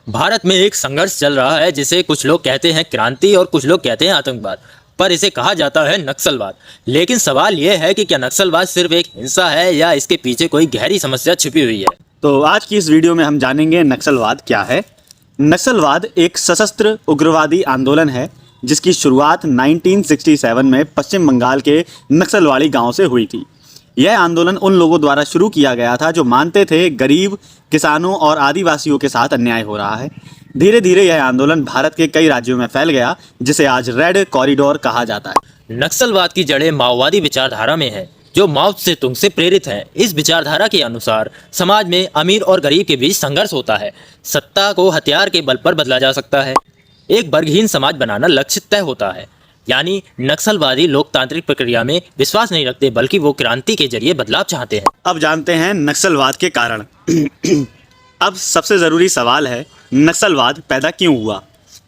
भारत में एक संघर्ष चल रहा है जिसे कुछ लोग कहते हैं क्रांति और कुछ लोग कहते हैं आतंकवाद, पर इसे कहा जाता है नक्सलवाद। लेकिन सवाल यह है कि क्या नक्सलवाद सिर्फ एक हिंसा है या इसके पीछे कोई गहरी समस्या छुपी हुई है। तो आज की इस वीडियो में हम जानेंगे नक्सलवाद क्या है। नक्सलवाद एक सशस्त्र उग्रवादी आंदोलन है जिसकी शुरुआत 1967 में पश्चिम बंगाल के नक्सलवाड़ी गांव से हुई थी। यह आंदोलन उन लोगों द्वारा शुरू किया गया था जो मानते थे गरीब किसानों और आदिवासियों के साथ अन्याय हो रहा है। धीरे धीरे यह आंदोलन भारत के कई राज्यों में फैल गया जिसे आज रेड कॉरिडोर कहा जाता है। नक्सलवाद की जड़ें माओवादी विचारधारा में है जो माओ से तुंग से प्रेरित है। इस विचारधारा के अनुसार समाज में अमीर और गरीब के बीच संघर्ष होता है। सत्ता को हथियार के बल पर बदला जा सकता है। एक वर्गहीन समाज बनाना लक्ष्य तय होता है। यानी नक्सलवादी लोकतांत्रिक प्रक्रिया में विश्वास नहीं रखते बल्कि वो क्रांति के जरिए बदलाव चाहते हैं। अब जानते हैं नक्सलवाद के कारण। अब सबसे ज़रूरी सवाल है, नक्सलवाद पैदा क्यों हुआ?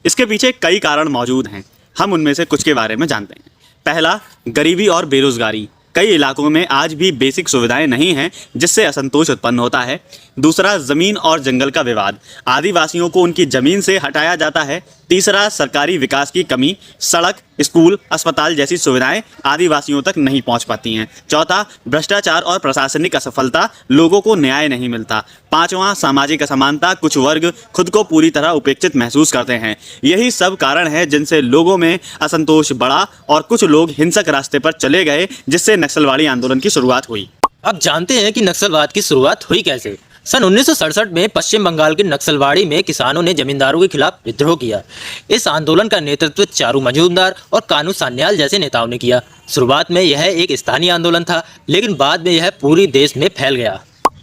इसके पीछे कई कारण मौजूद हैं। हम उनमें से कुछ के बारे में जानते हैं। पहला, गरीबी और बेरोजगारी। कई इलाकों में आज भी बेसिक सुविधाएं नहीं हैं जिससे असंतोष उत्पन्न होता है। दूसरा, ज़मीन और जंगल का विवाद। आदिवासियों को उनकी ज़मीन से हटाया जाता है। तीसरा, सरकारी विकास की कमी। सड़क, स्कूल, अस्पताल जैसी सुविधाएं आदिवासियों तक नहीं पहुंच पाती हैं। चौथा, भ्रष्टाचार और प्रशासनिक असफलता। लोगों को न्याय नहीं मिलता। पांचवा, सामाजिक असमानता। कुछ वर्ग खुद को पूरी तरह उपेक्षित महसूस करते हैं। यही सब कारण है जिनसे लोगों में असंतोष बढ़ा और कुछ लोग हिंसक रास्ते पर चले गए जिससे नक्सलवाड़ी आंदोलन की शुरुआत हुई। अब जानते हैं कि नक्सलवाद की शुरुआत हुई कैसे। सन 1967 में पश्चिम बंगाल के नक्सलवाड़ी में किसानों ने जमींदारों के खिलाफ विद्रोह किया। इस आंदोलन का नेतृत्व चारू मजूमदार और कानू सान्याल जैसे नेताओं ने किया। शुरुआत में यह एक स्थानीय आंदोलन था, लेकिन बाद में यह पूरे देश में फैल गया।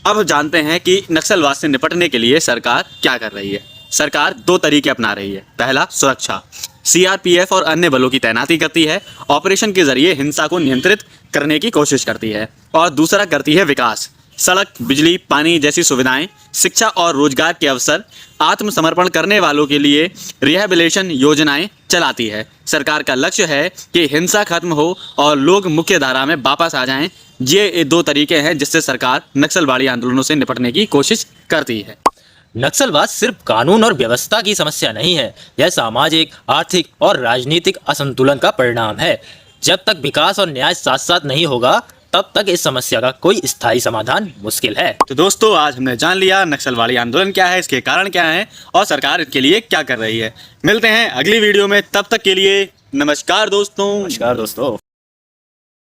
अब जानते हैं कि नक्सलवाद से निपटने के लिए सरकार क्या कर रही है। सरकार दो तरीके अपना रही है। पहला, सुरक्षा। सीआरपीएफ और अन्य बलों की तैनाती करती है। ऑपरेशन के जरिए हिंसा को नियंत्रित करने की कोशिश करती है। और दूसरा, करती है विकास। सड़क, बिजली, पानी जैसी सुविधाएं, शिक्षा और रोजगार के अवसर, आत्मसमर्पण करने वालों के लिए रिहैबिलिटेशन योजनाएं चलाती है। सरकार का लक्ष्य है कि हिंसा खत्म हो और लोग मुख्य धारा में वापस आ जाएं। ये दो तरीके हैं जिससे सरकार नक्सलवाड़ी आंदोलनों से निपटने की कोशिश करती है। नक्सलवाद सिर्फ कानून और व्यवस्था की समस्या नहीं है, यह सामाजिक, आर्थिक और राजनीतिक असंतुलन का परिणाम है। जब तक विकास और न्याय साथ साथ नहीं होगा तब तक इस समस्या का कोई स्थायी समाधान मुश्किल है। तो दोस्तों, आज हमने जान लिया नक्सलवाड़ी आंदोलन क्या है, इसके कारण क्या हैं और सरकार इसके लिए क्या कर रही है। मिलते हैं अगली वीडियो में, तब तक के लिए नमस्कार दोस्तों। नमस्कार दोस्तों।